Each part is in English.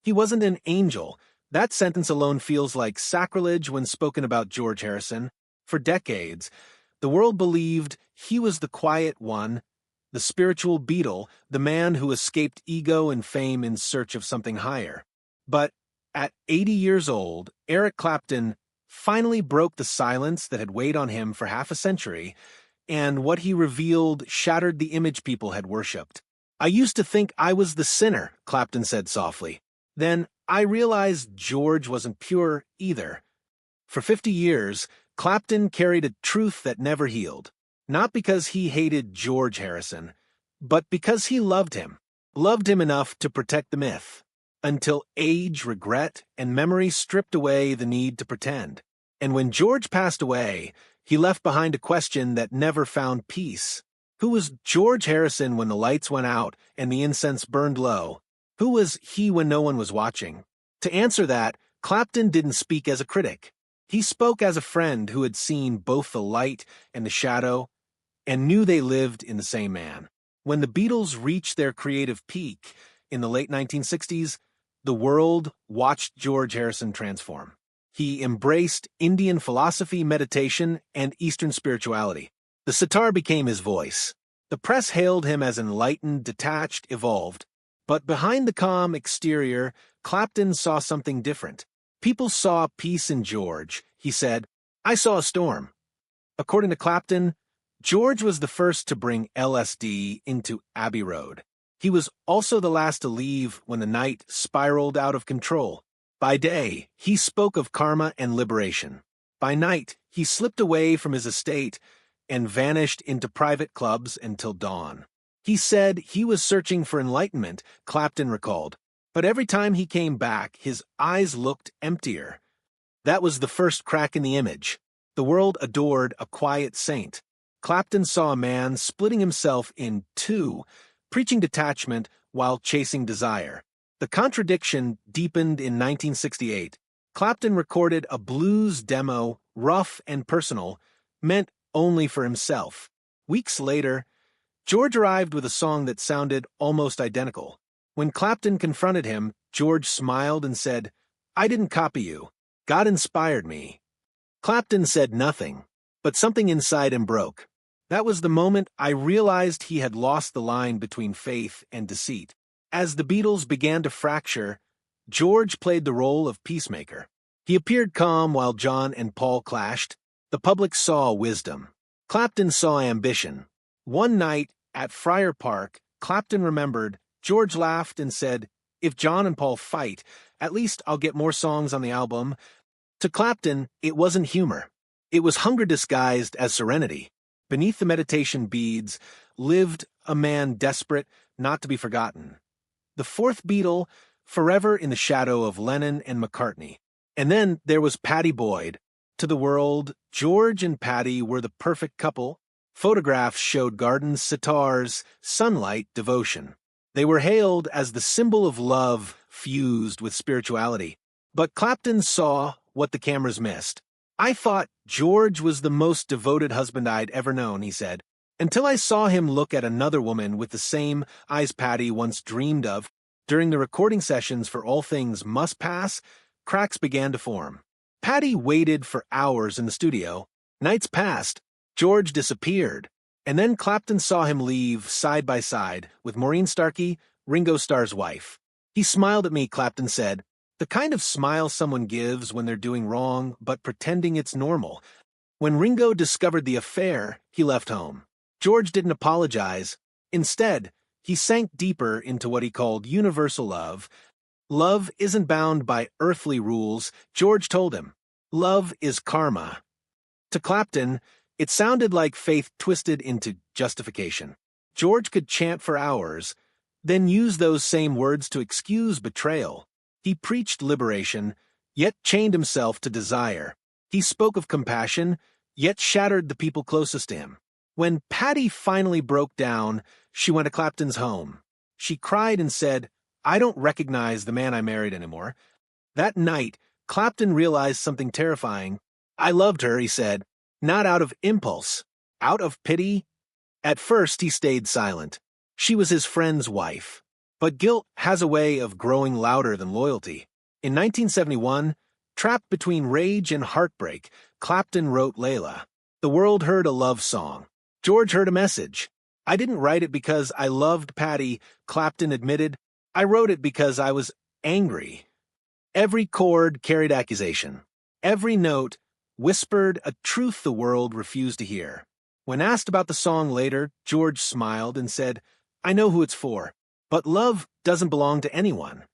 He wasn't an angel. That sentence alone feels like sacrilege when spoken about George Harrison. For decades, the world believed he was the quiet one, the spiritual Beatle, the man who escaped ego and fame in search of something higher. But at 80 years old, Eric Clapton finally broke the silence that had weighed on him for half a century, and what he revealed shattered the image people had worshipped. "I used to think I was the sinner," Clapton said softly. "Then I realized George wasn't pure either." For 50 years, Clapton carried a truth that never healed. Not because he hated George Harrison, but because he loved him enough to protect the myth, until age, regret, and memory stripped away the need to pretend. And when George passed away, he left behind a question that never found peace. Who was George Harrison when the lights went out and the incense burned low? Who was he when no one was watching? To answer that, Clapton didn't speak as a critic. He spoke as a friend who had seen both the light and the shadow, and knew they lived in the same man. When the Beatles reached their creative peak in the late 1960s, the world watched George Harrison transform. He embraced Indian philosophy, meditation, and Eastern spirituality. The sitar became his voice. The press hailed him as enlightened, detached, evolved. But behind the calm exterior, Clapton saw something different. "People saw peace in George," he said. "I saw a storm." According to Clapton, George was the first to bring LSD into Abbey Road. He was also the last to leave when the night spiraled out of control. By day, he spoke of karma and liberation. By night, he slipped away from his estate and vanished into private clubs until dawn. He said he was searching for enlightenment, Clapton recalled, but every time he came back, his eyes looked emptier. That was the first crack in the image. The world adored a quiet saint. Clapton saw a man splitting himself in two, preaching detachment while chasing desire. The contradiction deepened in 1968. Clapton recorded a blues demo, rough and personal, meant only for himself. Weeks later, George arrived with a song that sounded almost identical. When Clapton confronted him, George smiled and said, "I didn't copy you. God inspired me." Clapton said nothing, but something inside him broke. That was the moment I realized he had lost the line between faith and deceit. As the Beatles began to fracture, George played the role of peacemaker. He appeared calm while John and Paul clashed. The public saw wisdom. Clapton saw ambition. One night at Friar Park, Clapton remembered, George laughed and said, "If John and Paul fight, at least I'll get more songs on the album." To Clapton, it wasn't humor. It was hunger disguised as serenity. Beneath the meditation beads lived a man desperate not to be forgotten. The fourth Beatle, forever in the shadow of Lennon and McCartney. And then there was Pattie Boyd. To the world, George and Pattie were the perfect couple. Photographs showed gardens, sitars, sunlight, devotion. They were hailed as the symbol of love fused with spirituality. But Clapton saw what the cameras missed. "I thought George was the most devoted husband I'd ever known," he said, "until I saw him look at another woman with the same eyes Pattie once dreamed of." During the recording sessions for All Things Must Pass, cracks began to form. Pattie waited for hours in the studio. Nights passed. George disappeared. And then Clapton saw him leave side by side with Maureen Starkey, Ringo Starr's wife. "He smiled at me," Clapton said. "The kind of smile someone gives when they're doing wrong but pretending it's normal." When Ringo discovered the affair, he left home. George didn't apologize. Instead, he sank deeper into what he called universal love. Love isn't bound by earthly rules, George told him. Love is karma. To Clapton, it sounded like faith twisted into justification. George could chant for hours, then use those same words to excuse betrayal. He preached liberation, yet chained himself to desire. He spoke of compassion, yet shattered the people closest to him. When Pattie finally broke down, she went to Clapton's home. She cried and said, "I don't recognize the man I married anymore." That night, Clapton realized something terrifying. "I loved her," he said, "not out of impulse, out of pity." At first, he stayed silent. She was his friend's wife. But guilt has a way of growing louder than loyalty. In 1971, trapped between rage and heartbreak, Clapton wrote Layla. The world heard a love song. George heard a message. I didn't write it because I loved Patty, Clapton admitted. I wrote it because I was angry. Every chord carried accusation. Every note whispered a truth the world refused to hear. When asked about the song later, George smiled and said, I know who it's for, but love doesn't belong to anyone.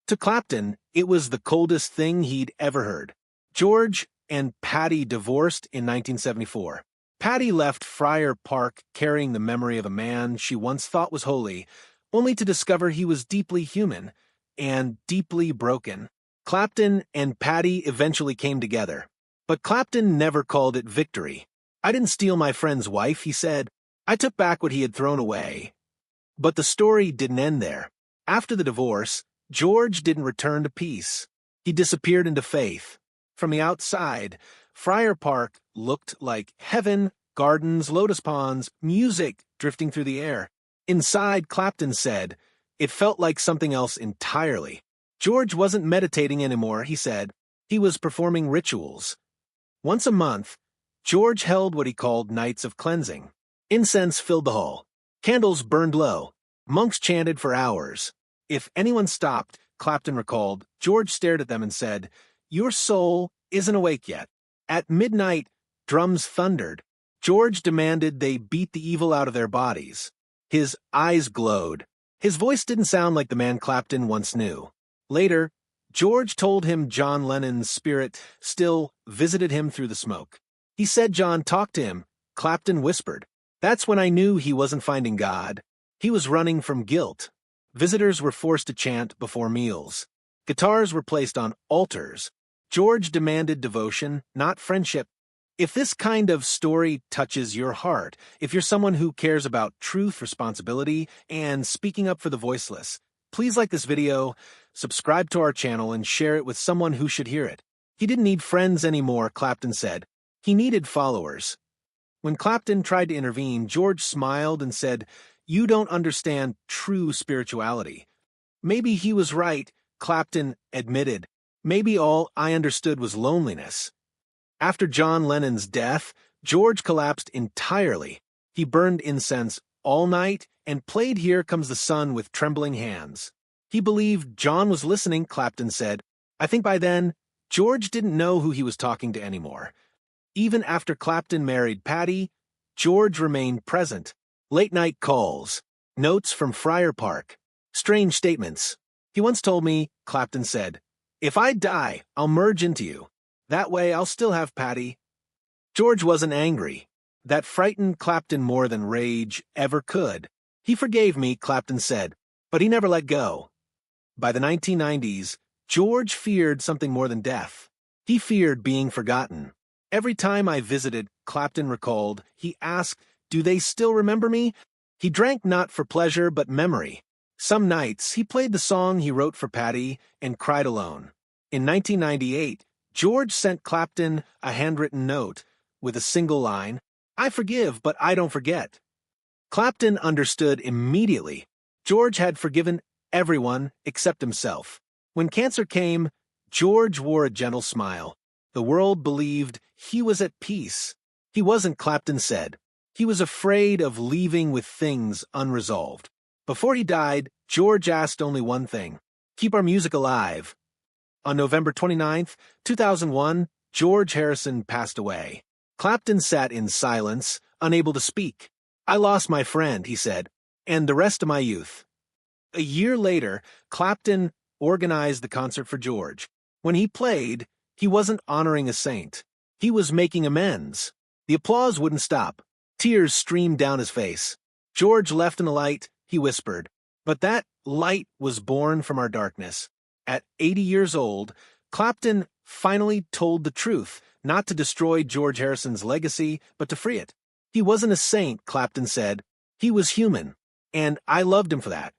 To Clapton, it was the coldest thing he'd ever heard. George and Patty divorced in 1974. Patty left Friar Park carrying the memory of a man she once thought was holy, only to discover he was deeply human and deeply broken. Clapton and Patty eventually came together, but Clapton never called it victory. I didn't steal my friend's wife, he said. I took back what he had thrown away. But the story didn't end there. After the divorce, George didn't return to peace. He disappeared into faith. From the outside, Friar Park looked like heaven, gardens, lotus ponds, music drifting through the air. Inside, Clapton said, it felt like something else entirely. George wasn't meditating anymore, he said. He was performing rituals. Once a month, George held what he called nights of cleansing. Incense filled the hall. Candles burned low. Monks chanted for hours. If anyone stopped, Clapton recalled, George stared at them and said, your soul isn't awake yet. At midnight, drums thundered. George demanded they beat the evil out of their bodies. His eyes glowed. His voice didn't sound like the man Clapton once knew. Later, George told him John Lennon's spirit still visited him through the smoke. He said John talked to him. Clapton whispered. That's when I knew he wasn't finding God. He was running from guilt. Visitors were forced to chant before meals. Guitars were placed on altars. George demanded devotion, not friendship. If this kind of story touches your heart, if you're someone who cares about truth, responsibility, and speaking up for the voiceless, please like this video, subscribe to our channel, and share it with someone who should hear it. He didn't need friends anymore, Clapton said. He needed followers. When Clapton tried to intervene, George smiled and said, you don't understand true spirituality. Maybe he was right, Clapton admitted. Maybe all I understood was loneliness. After John Lennon's death, George collapsed entirely. He burned incense all night and played Here Comes the Sun with trembling hands. He believed John was listening, Clapton said. I think by then, George didn't know who he was talking to anymore. Even after Clapton married Patty, George remained present. Late-night calls, notes from Friar Park, strange statements. He once told me, Clapton said, if I die, I'll merge into you. That way I'll still have Patty. George wasn't angry. That frightened Clapton more than rage ever could. He forgave me, Clapton said, but he never let go. By the 1990s, George feared something more than death. He feared being forgotten. Every time I visited, Clapton recalled, he asked, do they still remember me? He drank not for pleasure but memory. Some nights, he played the song he wrote for Patty and cried alone. In 1998, George sent Clapton a handwritten note with a single line, I forgive, but I don't forget. Clapton understood immediately. George had forgiven everyone except himself. When cancer came, George wore a gentle smile. The world believed he was at peace. He wasn't, Clapton said. He was afraid of leaving with things unresolved. Before he died, George asked only one thing, keep our music alive. On November 29, 2001, George Harrison passed away. Clapton sat in silence, unable to speak. I lost my friend, he said, and the rest of my youth. A year later, Clapton organized the concert for George. When he played, he wasn't honoring a saint. He was making amends. The applause wouldn't stop. Tears streamed down his face. George left in the light, he whispered. But that light was born from our darkness. At 80 years old, Clapton finally told the truth, not to destroy George Harrison's legacy, but to free it. He wasn't a saint, Clapton said. He was human, and I loved him for that.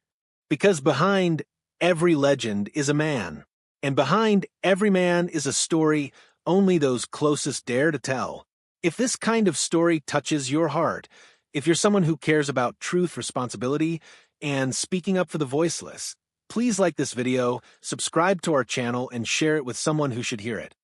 Because behind every legend is a man, and behind every man is a story only those closest dare to tell. If this kind of story touches your heart, if you're someone who cares about truth, responsibility, and speaking up for the voiceless. Please like this video, subscribe to our channel, and share it with someone who should hear it.